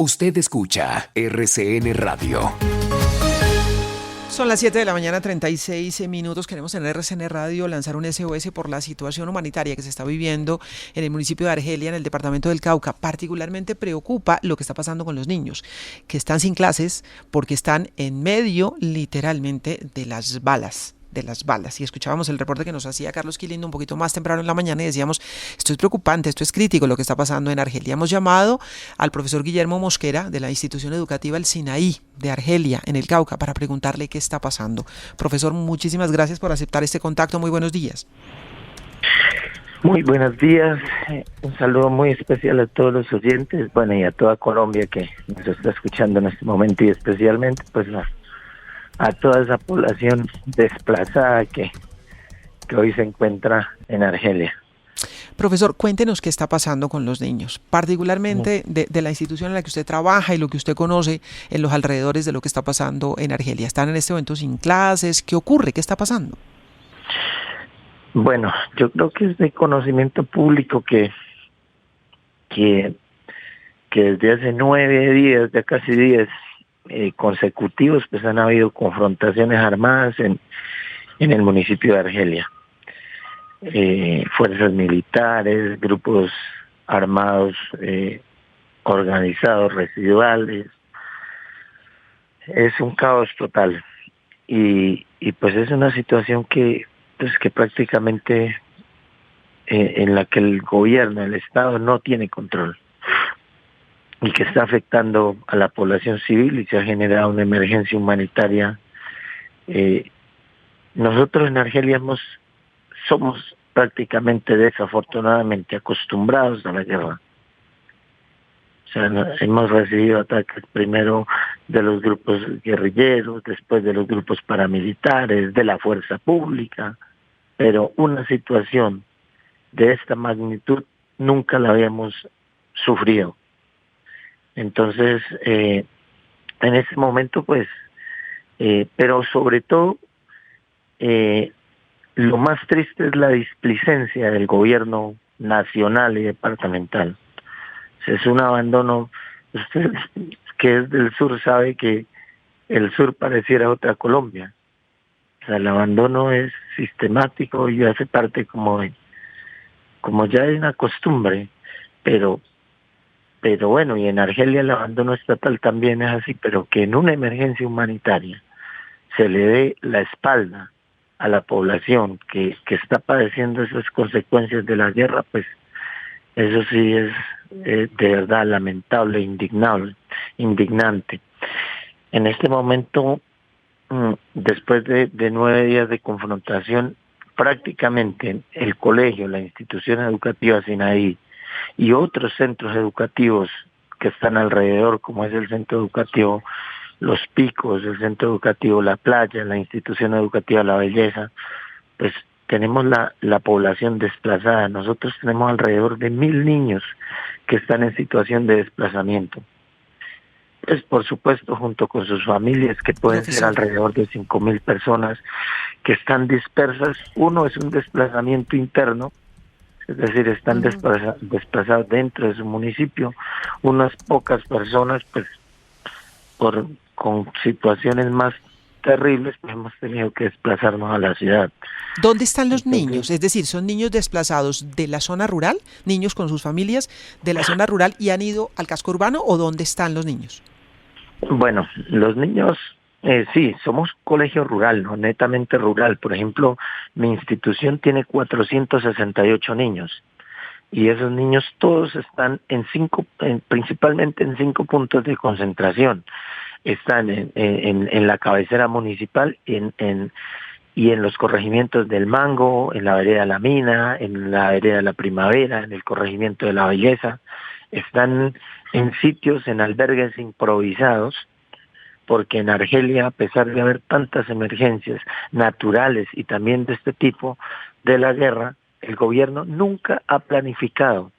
Usted escucha RCN Radio. Son las 7 de la mañana, 36 minutos. Queremos en RCN Radio lanzar un SOS por la situación humanitaria que se está viviendo en el municipio de Argelia, en el departamento del Cauca. Particularmente preocupa lo que está pasando con los niños, que están sin clases porque están en medio, literalmente, de las balas. Y escuchábamos el reporte que nos hacía Carlos Quilindo un poquito más temprano en la mañana y decíamos, esto es preocupante, esto es crítico lo que está pasando en Argelia. Hemos llamado al profesor Guillermo Mosquera de la institución educativa El Sinaí de Argelia, en el Cauca, para preguntarle qué está pasando. Profesor, muchísimas gracias por aceptar este contacto. Muy buenos días. Muy buenos días, un saludo muy especial a todos los oyentes, bueno, y a toda Colombia que nos está escuchando en este momento, y especialmente pues a toda esa población desplazada que hoy se encuentra en Argelia. Profesor, cuéntenos qué está pasando con los niños, particularmente de la institución en la que usted trabaja y lo que usted conoce en los alrededores de lo que está pasando en Argelia. ¿Están en este momento sin clases? ¿Qué ocurre? ¿Qué está pasando? Bueno, yo creo que es de conocimiento público que desde hace 9 días, ya casi 10 consecutivos, pues han habido confrontaciones armadas en el municipio de Argelia. Fuerzas militares, grupos armados organizados, residuales. Es un caos total. Y pues es una situación que prácticamente en la que el gobierno, el Estado no tiene control y que está afectando a la población civil y se ha generado una emergencia humanitaria. Nosotros en Argelia somos prácticamente desafortunadamente acostumbrados a la guerra. O sea, hemos recibido ataques primero de los grupos guerrilleros, después de los grupos paramilitares, de la fuerza pública, pero una situación de esta magnitud nunca la habíamos sufrido. Entonces, en ese momento, pues, pero sobre todo, lo más triste es la displicencia del gobierno nacional y departamental. O sea, es un abandono. Usted que es del sur sabe que el sur pareciera otra Colombia. O sea, el abandono es sistemático y hace parte como ya de una costumbre, pero bueno, y en Argelia el abandono estatal también es así, pero que en una emergencia humanitaria se le dé la espalda a la población que está padeciendo esas consecuencias de la guerra, pues eso sí es de verdad lamentable, indignante. En este momento, después de 9 días de confrontación, prácticamente el colegio, la institución educativa Sinaí y otros centros educativos que están alrededor, como es el centro educativo Los Picos, el centro educativo La Playa, la institución educativa La Belleza, pues tenemos la población desplazada. Nosotros tenemos alrededor de 1.000 niños que están en situación de desplazamiento. Pues por supuesto junto con sus familias, que pueden ser alrededor de 5.000 personas que están dispersas. Uno es un desplazamiento interno, es decir, están desplazados dentro de su municipio. Unas pocas personas, pues con situaciones más terribles, pues hemos tenido que desplazarnos a la ciudad. ¿Dónde están los niños? Es decir, ¿son niños desplazados de la zona rural, niños con sus familias de la zona rural y han ido al casco urbano, o dónde están los niños? Bueno, los niños, sí, somos colegio rural, no netamente rural. Por ejemplo, mi institución tiene 468 niños y esos niños todos están principalmente en 5 puntos de concentración. Están en la cabecera municipal y en los corregimientos del Mango, en la vereda La Mina, en la vereda La Primavera, en el corregimiento de La Belleza. Están en sitios, en albergues improvisados, porque en Argelia, a pesar de haber tantas emergencias naturales y también de este tipo de la guerra, el gobierno nunca ha planificado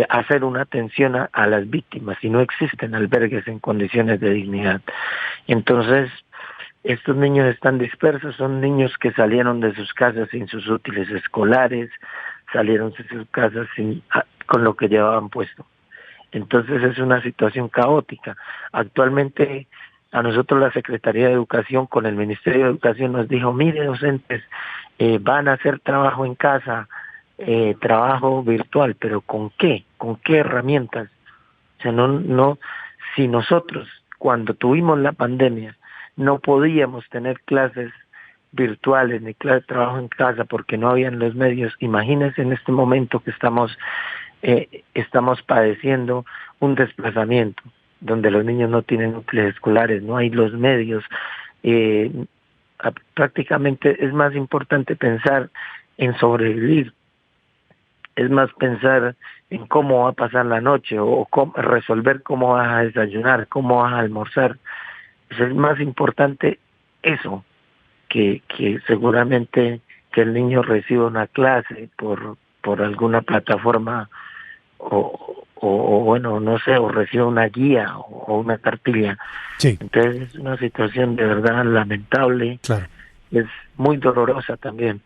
hacer una atención a las víctimas, y no existen albergues en condiciones de dignidad. Entonces, estos niños están dispersos, son niños que salieron de sus casas sin sus útiles escolares, salieron de sus casas con lo que llevaban puesto. Entonces es una situación caótica. Actualmente a nosotros la Secretaría de Educación con el Ministerio de Educación nos dijo, mire docentes, van a hacer trabajo en casa, trabajo virtual, pero ¿con qué? ¿Con qué herramientas? O sea, si nosotros cuando tuvimos la pandemia no podíamos tener clases virtuales ni clases de trabajo en casa porque no habían los medios, imagínense en este momento que estamos padeciendo un desplazamiento donde los niños no tienen útiles escolares, no hay los medios, prácticamente es más importante pensar en sobrevivir, es más pensar en cómo va a pasar la noche o resolver cómo vas a desayunar, cómo vas a almorzar. Es más importante eso que seguramente que el niño reciba una clase por alguna plataforma o bueno, no sé, o reciba una guía o una cartilla. Sí. Entonces es una situación de verdad lamentable, Claro. es muy dolorosa también.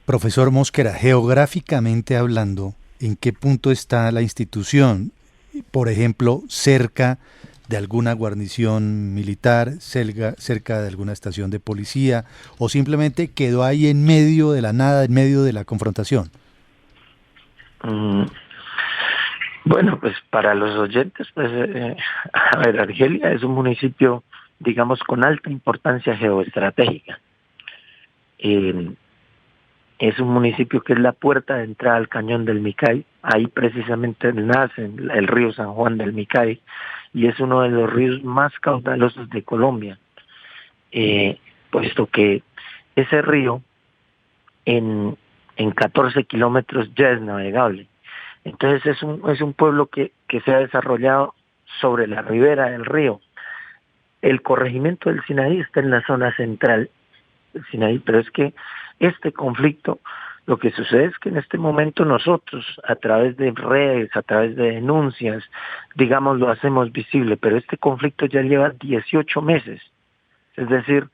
Profesor Mosquera, geográficamente hablando, ¿en qué punto está la institución? Por ejemplo, cerca de alguna guarnición militar, cerca de alguna estación de policía, o simplemente quedó ahí en medio de la nada, en medio de la confrontación. Bueno, pues para los oyentes, pues, a ver, Argelia es un municipio, digamos, con alta importancia geoestratégica. Es un municipio que es la puerta de entrada al cañón del Micay. Ahí precisamente nace el río San Juan del Micay y es uno de los ríos más caudalosos de Colombia, puesto que ese río en 14 kilómetros ya es navegable. Entonces es un pueblo que se ha desarrollado sobre la ribera del río. El corregimiento del Sinaí está en la zona central del Sinaí, pero es que este conflicto, lo que sucede es que en este momento nosotros, a través de redes, a través de denuncias, digamos, lo hacemos visible, pero este conflicto ya lleva 18 meses. Es decir,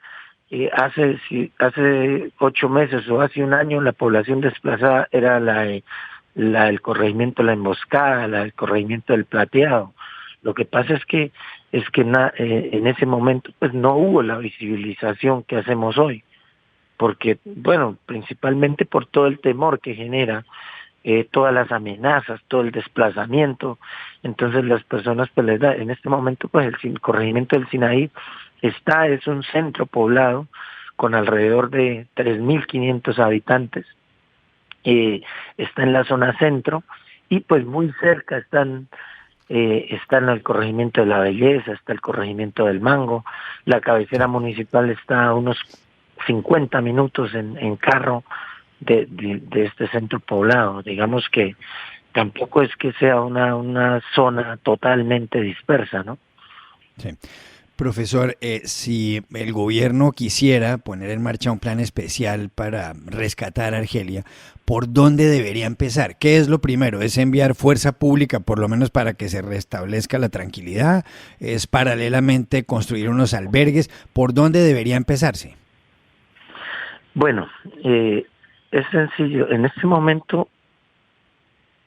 hace 8 meses o hace un año la población desplazada era la del corregimiento La Emboscada, la del corregimiento del Plateado. Lo que pasa es que en ese momento pues no hubo la visibilización que hacemos hoy, porque, bueno, principalmente por todo el temor que genera, todas las amenazas, todo el desplazamiento. Entonces las personas pues les da, en este momento pues el corregimiento del Sinaí es un centro poblado con alrededor de 3.500 habitantes, está en la zona centro y pues muy cerca están el corregimiento de La Belleza, está el corregimiento del Mango, la cabecera municipal está a unos 50 minutos en carro de este centro poblado. Digamos que tampoco es que sea una zona totalmente dispersa, ¿no? Sí. Profesor, si el gobierno quisiera poner en marcha un plan especial para rescatar a Argelia, ¿por dónde debería empezar? ¿Qué es lo primero? ¿Es enviar fuerza pública por lo menos para que se restablezca la tranquilidad? ¿Es paralelamente construir unos albergues? ¿Por dónde debería empezarse? Bueno, es sencillo. En este momento,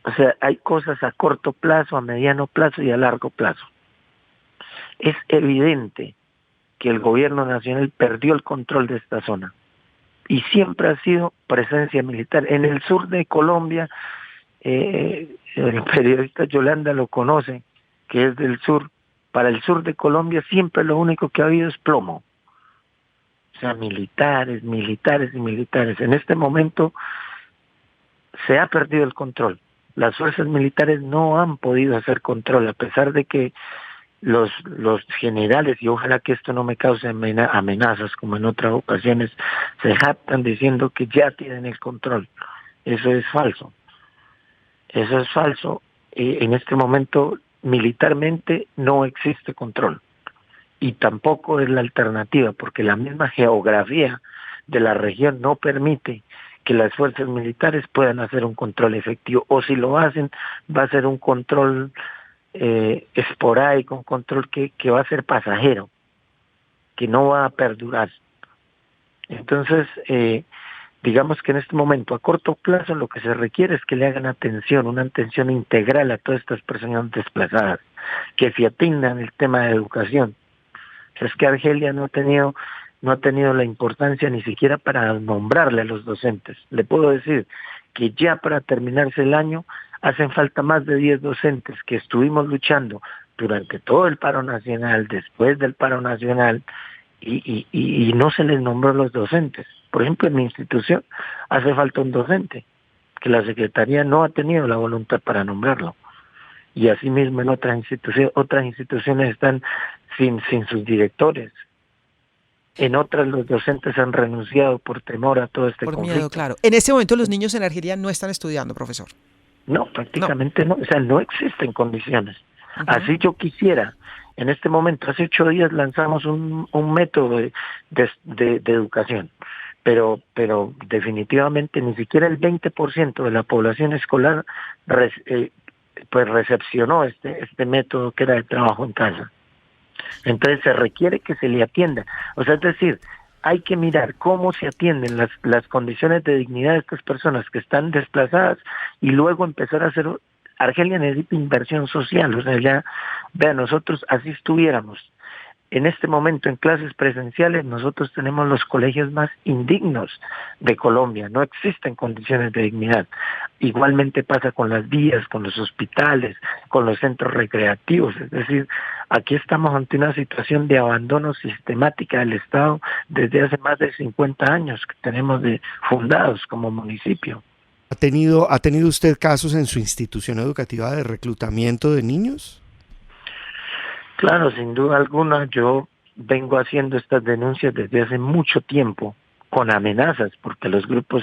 o sea, hay cosas a corto plazo, a mediano plazo y a largo plazo. Es evidente que el gobierno nacional perdió el control de esta zona y siempre ha sido presencia militar. En el sur de Colombia, el periodista Yolanda lo conoce, que es del sur. Para el sur de Colombia siempre lo único que ha habido es plomo. O sea, militares. En este momento se ha perdido el control. Las fuerzas militares no han podido hacer control, a pesar de que los generales, y ojalá que esto no me cause amenazas como en otras ocasiones, se jactan diciendo que ya tienen el control. Eso es falso. En este momento militarmente no existe control y tampoco es la alternativa, porque la misma geografía de la región no permite que las fuerzas militares puedan hacer un control efectivo, o si lo hacen va a ser un control esporádico, un control que va a ser pasajero, que no va a perdurar. Entonces, digamos que en este momento, a corto plazo, lo que se requiere es que le hagan atención, una atención integral a todas estas personas desplazadas, que se atiendan el tema de educación. O sea, es que Argelia no ha tenido la importancia ni siquiera para nombrarle a los docentes. Le puedo decir que ya para terminarse el año hacen falta más de 10 docentes que estuvimos luchando durante todo el paro nacional, después del paro nacional, y no se les nombró a los docentes. Por ejemplo, en mi institución hace falta un docente, que la Secretaría no ha tenido la voluntad para nombrarlo. Y asimismo en otras instituciones están sin sus directores. En otras los docentes han renunciado por temor a todo este conflicto. Por miedo, claro. En este momento los niños en Argelia no están estudiando, profesor. No, prácticamente no. O sea, no existen condiciones. Uh-huh. Así yo quisiera. En este momento, hace 8 días lanzamos un método de educación, pero definitivamente ni siquiera el 20% de la población escolar pues recepcionó este método que era el trabajo en casa. Entonces se requiere que se le atienda. O sea, es decir, hay que mirar cómo se atienden las condiciones de dignidad de estas personas que están desplazadas y luego empezar a hacer. Argelia necesita inversión social, o sea, ya, vean, nosotros así estuviéramos. En este momento en clases presenciales nosotros tenemos los colegios más indignos de Colombia, no existen condiciones de dignidad. Igualmente pasa con las vías, con los hospitales, con los centros recreativos, es decir, aquí estamos ante una situación de abandono sistemática del Estado desde hace más de 50 años que tenemos fundados como municipio. ¿Ha tenido usted casos en su institución educativa de reclutamiento de niños? Claro, sin duda alguna, yo vengo haciendo estas denuncias desde hace mucho tiempo, con amenazas, porque los grupos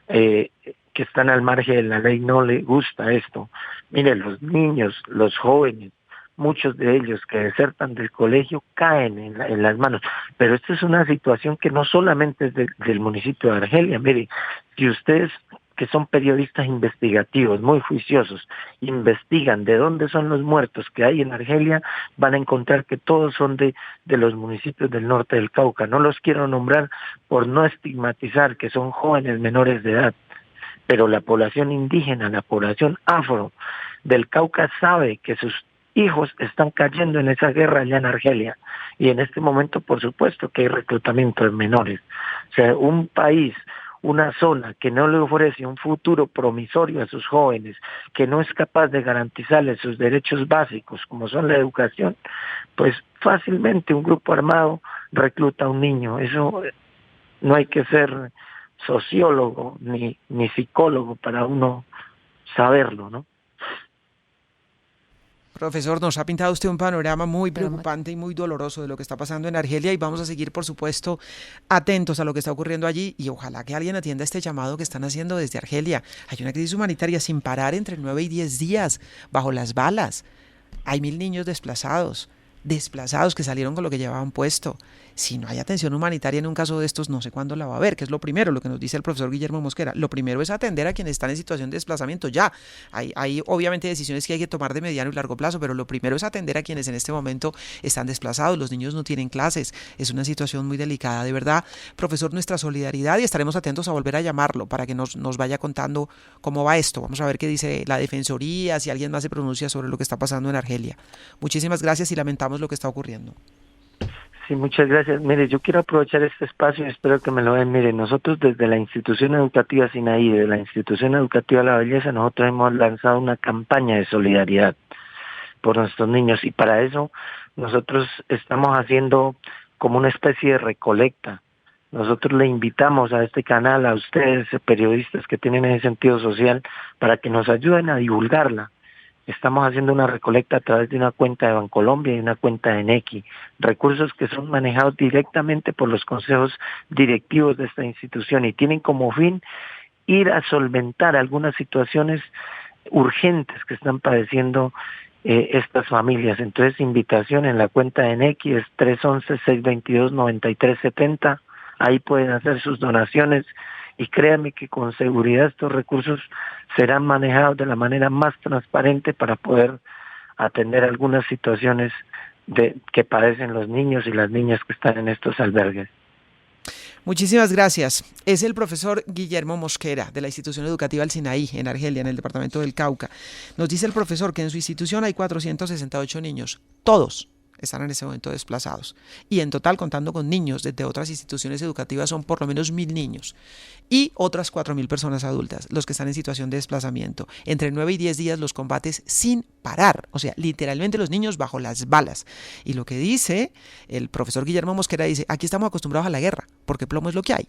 que están al margen de la ley no les gusta esto. Mire, los niños, los jóvenes, muchos de ellos que desertan del colegio caen en las manos. Pero esta es una situación que no solamente es del municipio de Argelia. Mire, si ustedes que son periodistas investigativos, muy juiciosos, investigan de dónde son los muertos que hay en Argelia, van a encontrar que todos son de los municipios del norte del Cauca. No los quiero nombrar por no estigmatizar que son jóvenes menores de edad, pero la población indígena, la población afro del Cauca sabe que sus hijos están cayendo en esa guerra allá en Argelia, y en este momento por supuesto que hay reclutamiento de menores. O sea, un país, una zona que no le ofrece un futuro promisorio a sus jóvenes, que no es capaz de garantizarles sus derechos básicos, como son la educación, pues fácilmente un grupo armado recluta a un niño. Eso no hay que ser sociólogo ni psicólogo para uno saberlo, ¿no? Profesor, nos ha pintado usted un panorama muy preocupante y muy doloroso de lo que está pasando en Argelia y vamos a seguir, por supuesto, atentos a lo que está ocurriendo allí y ojalá que alguien atienda este llamado que están haciendo desde Argelia. Hay una crisis humanitaria sin parar entre 9 y 10 días, bajo las balas. Hay 1.000 niños desplazados que salieron con lo que llevaban puesto. Si no hay atención humanitaria en un caso de estos, no sé cuándo la va a haber, que es lo primero, lo que nos dice el profesor Guillermo Mosquera. Lo primero es atender a quienes están en situación de desplazamiento ya. Hay obviamente decisiones que hay que tomar de mediano y largo plazo, pero lo primero es atender a quienes en este momento están desplazados. Los niños no tienen clases. Es una situación muy delicada, de verdad. Profesor, nuestra solidaridad y estaremos atentos a volver a llamarlo para que nos vaya contando cómo va esto. Vamos a ver qué dice la Defensoría, si alguien más se pronuncia sobre lo que está pasando en Argelia. Muchísimas gracias y lamentamos lo que está ocurriendo. Sí, muchas gracias. Mire, yo quiero aprovechar este espacio y espero que me lo den. Mire, nosotros desde la institución educativa Sinaí, de la institución educativa La Belleza, nosotros hemos lanzado una campaña de solidaridad por nuestros niños y para eso nosotros estamos haciendo como una especie de recolecta. Nosotros le invitamos a este canal, a ustedes, periodistas que tienen ese sentido social, para que nos ayuden a divulgarla. Estamos haciendo una recolecta a través de una cuenta de Bancolombia y una cuenta de Nequi, recursos que son manejados directamente por los consejos directivos de esta institución y tienen como fin ir a solventar algunas situaciones urgentes que están padeciendo estas familias. Entonces, invitación en la cuenta de Nequi es 311-622-9370, ahí pueden hacer sus donaciones. Y créanme que con seguridad estos recursos serán manejados de la manera más transparente para poder atender algunas situaciones que padecen los niños y las niñas que están en estos albergues. Muchísimas gracias. Es el profesor Guillermo Mosquera, de la institución educativa El Sinaí, en Argelia, en el departamento del Cauca. Nos dice el profesor que en su institución hay 468 niños, todos están en ese momento desplazados. Y en total, contando con niños desde otras instituciones educativas, son por lo menos 1.000 niños. Y otras 4.000 personas adultas, los que están en situación de desplazamiento. Entre 9 y 10 días los combates sin parar. O sea, literalmente los niños bajo las balas. Y lo que dice el profesor Guillermo Mosquera, dice, aquí estamos acostumbrados a la guerra, porque plomo es lo que hay.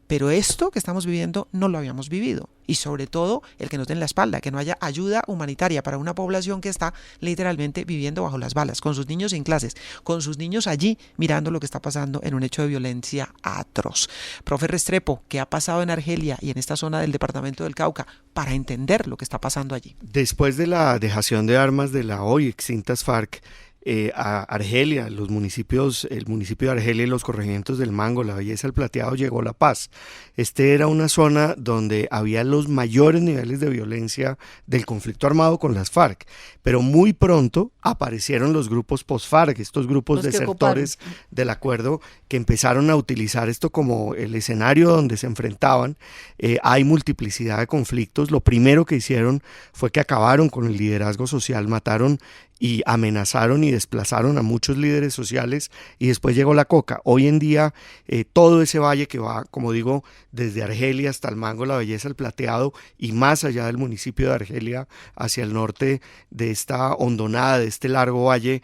Pero esto que estamos viviendo no lo habíamos vivido. Y sobre todo, el que nos den la espalda, que no haya ayuda humanitaria para una población que está literalmente viviendo bajo las balas, con sus niños en clases, con sus niños allí mirando lo que está pasando en un hecho de violencia atroz. Profe Restrepo, ¿qué ha pasado en Argelia y en esta zona del departamento del Cauca para entender lo que está pasando allí? Después de la dejación de armas de la hoy extintas FARC, a Argelia, el municipio de Argelia y los corregimientos del Mango, la Belleza, el Plateado, llegó la paz. Era una zona donde había los mayores niveles de violencia del conflicto armado con las FARC, pero muy pronto aparecieron los grupos post-FARC, estos grupos desertores del acuerdo que empezaron a utilizar esto como el escenario donde se enfrentaban. Hay multiplicidad de conflictos. Lo primero que hicieron fue que acabaron con el liderazgo social, mataron y amenazaron y desplazaron a muchos líderes sociales, y después llegó la coca. Hoy en día todo ese valle que va, como digo, desde Argelia hasta el Mango, la Belleza, el Plateado y más allá del municipio de Argelia hacia el norte de esta hondonada, de este largo valle,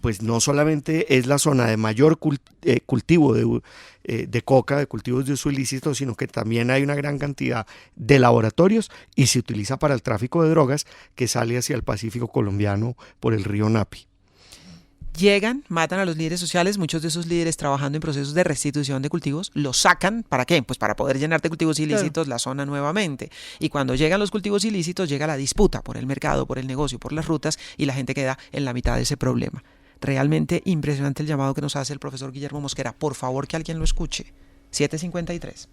pues no solamente es la zona de mayor cultivo de coca, de cultivos de uso ilícito, sino que también hay una gran cantidad de laboratorios y se utiliza para el tráfico de drogas que sale hacia el Pacífico colombiano por el río Napi. Llegan, matan a los líderes sociales, muchos de esos líderes trabajando en procesos de restitución de cultivos, los sacan, ¿para qué? Pues para poder llenar de cultivos ilícitos la zona nuevamente. Y cuando llegan los cultivos ilícitos, llega la disputa por el mercado, por el negocio, por las rutas, y la gente queda en la mitad de ese problema. Realmente impresionante el llamado que nos hace el profesor Guillermo Mosquera. Por favor, que alguien lo escuche. 7:53.